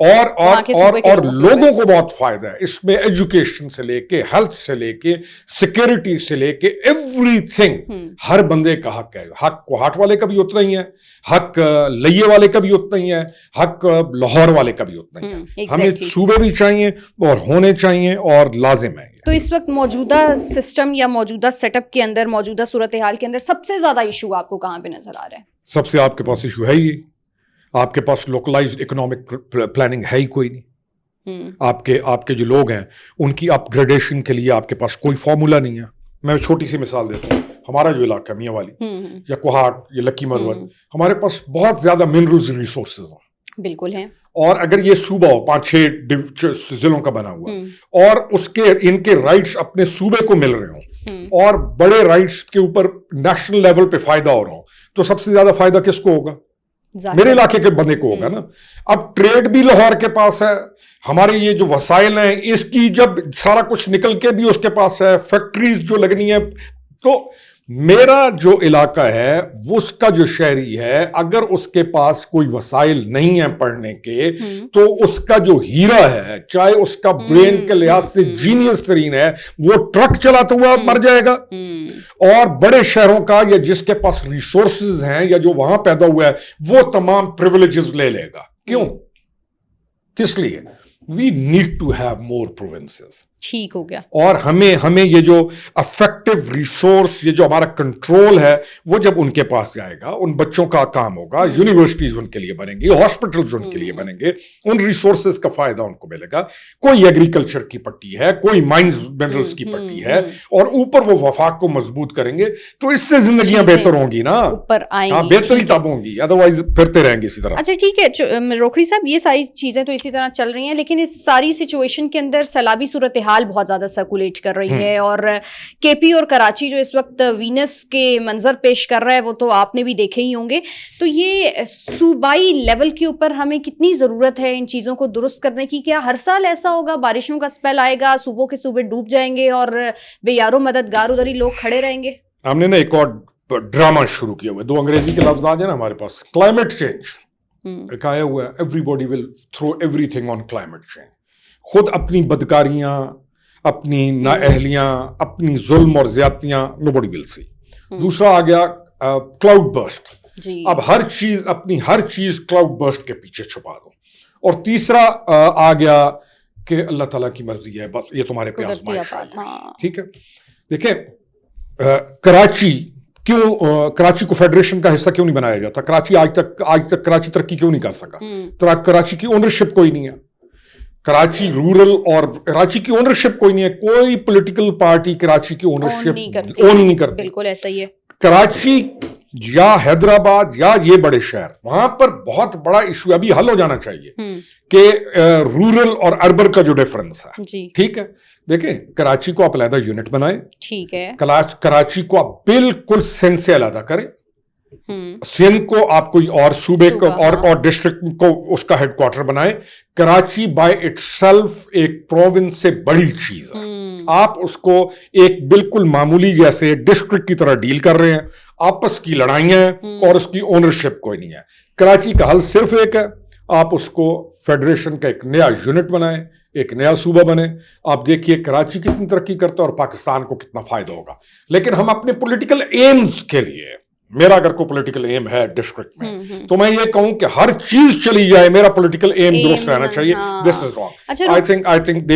اور لوگوں کو بہت فائدہ ہے اس میں, ایجوکیشن سے لے کے ہیلتھ سے لے کے سیکورٹی سے لے کے ایوری تھنگ, ہر بندے کا حق ہے. حق کوہاٹ والے کا بھی اتنا ہی ہے, حق لئے والے کا بھی اتنا ہی ہے, حق لاہور والے کا بھی اتنا ہی ہے. ہمیں صوبے بھی چاہیے اور ہونے چاہیے اور لازم ہے. تو اس وقت موجودہ سسٹم یا موجودہ سیٹ اپ کے اندر, موجودہ صورتحال کے اندر سب سے زیادہ ایشو آپ کو کہاں پہ نظر آ رہا ہے؟ سب سے آپ کے پاس ایشو ہے ہی, آپ کے پاس لوکلائزڈ اکنامک پلاننگ ہے ہی کوئی نہیں. آپ کے جو لوگ ہیں ان کی اپ گریڈیشن کے لیے آپ کے پاس کوئی فارمولا نہیں ہے. میں چھوٹی سی مثال دیتا ہوں, ہمارا جو علاقہ ہے میاں والی یا کوہاٹ یا لکی مروت, ہمارے پاس بہت زیادہ منرلز ریسورسز ہیں. بالکل ہیں. اور اگر یہ صوبہ ہو 5-6 ضلعوں کا بنا ہوا اور ان کے رائٹس اپنے صوبے کو مل رہے ہوں اور بڑے رائٹس کے اوپر نیشنل لیول پہ فائدہ ہو رہا ہوں, تو سب سے زیادہ فائدہ کس کو ہوگا؟ میرے علاقے کے بندے کو ہوگا نا. اب ٹریڈ بھی لاہور کے پاس ہے, ہمارے یہ جو وسائل ہیں اس کی جب سارا کچھ نکل کے بھی اس کے پاس ہے, فیکٹریز جو لگنی ہے. تو میرا جو علاقہ ہے اس کا جو شہری ہے اگر اس کے پاس کوئی وسائل نہیں ہیں پڑھنے کے, تو اس کا جو ہیرا ہے, چاہے اس کا برین کے لحاظ سے جینیس ترین ہے, وہ ٹرک چلاتا ہوا مر جائے گا. اور بڑے شہروں کا یا جس کے پاس ریسورسز ہیں یا جو وہاں پیدا ہوا ہے وہ تمام پریویلیجز لے لے گا. کیوں؟ کس لیے؟ We need to have more provinces. ٹھیک ہو گیا. اور ہمیں یہ جو افیکٹو ریسورس, یہ جو ہمارا کنٹرول ہے, وہ جب ان کے پاس جائے گا, ان بچوں کا کام ہوگا, یونیورسٹیز ان کے لیے بنیں گی, ہاسپٹلز ان کے لیے بنیں گے, ان ریسورسز کا فائدہ ان کو ملے گا. کوئی ایگریکلچر کی پٹی ہے, کوئی مائنز منرلز کی پٹی ہے, اور اوپر وہ وفاق کو مضبوط کریں گے, تو اس سے زندگیاں بہتر ہوں گی نا, اوپر آئیں گی, بہتری تب ہوں گی, ادروائز پھرتے رہیں گے اسی طرح. اچھا ٹھیک ہے روکھڑی صاحب, یہ ساری چیزیں تو اسی طرح چل رہی ہیں, لیکن اس ساری سچویشن کے اندر سیلابی صورتحال بہت زیادہ سرکولیٹ کر رہی ہے, اور کے پی اور کراچی جو اس وقت وینس کے منظر پیش کر رہا ہے وہ تو آپ نے بھی دیکھے ہی ہوں گے. تو یہ صوبائی لیول کے اوپر ہمیں کتنی ضرورت ہے ان چیزوں کو درست کرنے کی؟ کیا ہر سال ایسا ہوگا, بارشوں کا سپیل آئے گا, صوبوں کے صوبے ڈوب جائیں گے اور بے یارو مددگار ادھر ہی لوگ کھڑے رہیں گے؟ ہم نے نا ایک اور ڈرامہ شروع کیا ہوا ہے, 2 انگریزی کے لفظ آ جائیں نا ہمارے پاس, کلائمیٹ چینج ایک آیا ہوا ہے, every body will through every thing on climate change. خود اپنی بدکاریاں, اپنی نااہلیاں, اپنی ظلم اور زیادتیاں nobody will see. دوسرا آ گیا کلاؤڈ برسٹ, اب ہر چیز کلاؤڈ برسٹ کے پیچھے چھپا دو. اور تیسرا آ گیا کہ اللہ تعالیٰ کی مرضی ہے, بس یہ تمہارے پہ آزمائش ہے. ٹھیک ہے, دیکھیں کراچی کو فیڈریشن کا حصہ کیوں نہیں بنایا جاتا؟ کراچی آج تک کراچی ترقی کیوں نہیں کر سکا؟ کراچی کی اونرشپ کوئی نہیں ہے, کراچی رورل اور کراچی کی اونرشپ کوئی نہیں ہے, کوئی پولیٹیکل پارٹی کراچی کی اونرشپ اون ہی نہیں کرتی. بالکل ایسا ہی ہے. کراچی یا حیدرآباد یا یہ بڑے شہر, وہاں پر بہت بڑا ایشو ابھی حل ہو جانا چاہیے کہ رورل اور اربن کا جو ڈیفرنس ہے. ٹھیک ہے, دیکھیں کراچی کو آپ علیحدہ یونٹ بنائیں, ٹھیک ہے, کراچی کو آپ بالکل سندھ سے علیحدہ کریں, سندھ کو آپ کوئی اور صوبے کو اور ڈسٹرکٹ کو اس کا ہیڈ کوارٹر بنائیں. کراچی بائی اٹ سیلف ایک پروونس سے بڑی چیز ہے, آپ اس کو ایک بالکل معمولی جیسے ڈسٹرکٹ کی طرح ڈیل کر رہے ہیں, آپس کی لڑائیاں ہیں اور اس کی اونرشپ کوئی نہیں ہے. کراچی کا حل صرف ایک ہے, آپ اس کو فیڈریشن کا ایک نیا یونٹ بنائیں, ایک نیا صوبہ بنے. آپ دیکھیے کراچی کتنی ترقی کرتا ہے اور پاکستان کو کتنا فائدہ ہوگا. لیکن ہم اپنے پولیٹیکل ایمز کے لیے, میرا اگر کوئی پولیٹیکل ایم ہے ڈسٹرکٹ میں, تو میں یہ کہوں کہ ہر چیز چلی جائے, میرا پولیٹیکل ایم درست رہنا چاہیے. This is wrong. I think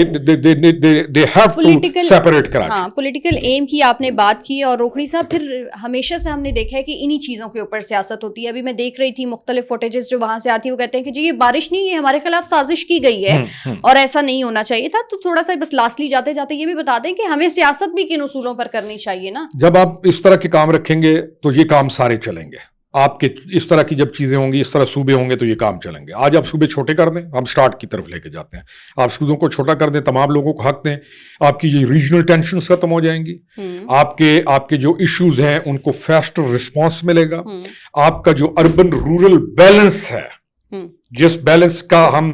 they have to separate Karachi. ہاں, پولیٹیکل ایم کی آپ نے بات کی, اور روکھڑی صاحب پھر ہمیشہ سے ہم نے دیکھا ہے کہ انہی چیزوں کے اوپر سیاست ہوتی ہے. ابھی میں دیکھ رہی تھی مختلف فوٹیجز جو وہاں سے آتی ہیں, وہ کہتے ہیں کہ جی یہ بارش نہیں, یہ ہمارے خلاف سازش کی گئی ہے اور ایسا نہیں ہونا چاہیے تھا. تو تھوڑا سا بس لاسٹلی جاتے جاتے یہ بھی بتا دیں کہ ہمیں سیاست بھی کن اصولوں پر کرنی چاہیے نا. جب آپ اس طرح کے کام رکھیں گے تو یہ کام سارے چلیں گے. آپ کے اس طرح کی جب چیزیں ہوں گی, اس طرح صوبے ہوں گے تو یہ کام چلیں گے. آج آپ صوبے چھوٹے کر دیں, ہم سٹارٹ کی طرف لے کے جاتے ہیں, آپ صوبوں کو چھوٹا کر دیں, تمام لوگوں کو حق دیں, آپ کی یہ ریجنل ٹینشنز ختم ہو جائیں گی, آپ کے جو ایشوز ہیں ان کو فاسٹر رسپانس ملے گا, آپ کا جو اربن رورل بیلنس ہے, جس بیلنس کا ہم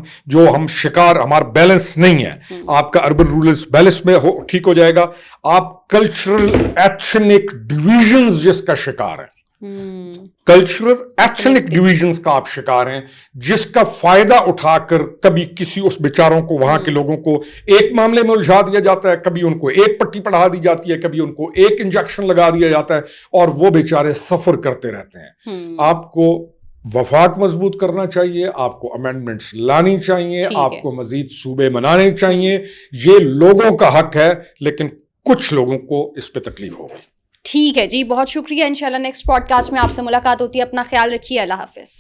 شکار, ہمارا بیلنس نہیں ہے, آپ کا اربن رورل بیلنس میں ٹھیک ہو جائے گا. آپ کلچرل ایتھنک ڈویژنز جس کا شکار ہے کلچرل ایتھنک ڈویژنز کا آپ شکار ہیں جس کا فائدہ اٹھا کر کبھی کسی اس بیچاروں کو وہاں کے لوگوں کو ایک معاملے میں الجھا دیا جاتا ہے, کبھی ان کو ایک پٹی پڑھا دی جاتی ہے, کبھی ان کو ایک انجیکشن لگا دیا جاتا ہے اور وہ بیچارے سفر کرتے رہتے ہیں. آپ کو وفاق مضبوط کرنا چاہیے, آپ کو امینڈمنٹس لانی چاہیے, آپ کو مزید صوبے بنانے چاہیے. یہ لوگوں کا حق ہے لیکن کچھ لوگوں کو اس پہ تکلیف ہوگی. ٹھیک ہے جی, بہت شکریہ. انشاءاللہ نیکسٹ پوڈ کاسٹ میں آپ سے ملاقات ہوتی ہے. اپنا خیال رکھیے. اللہ حافظ.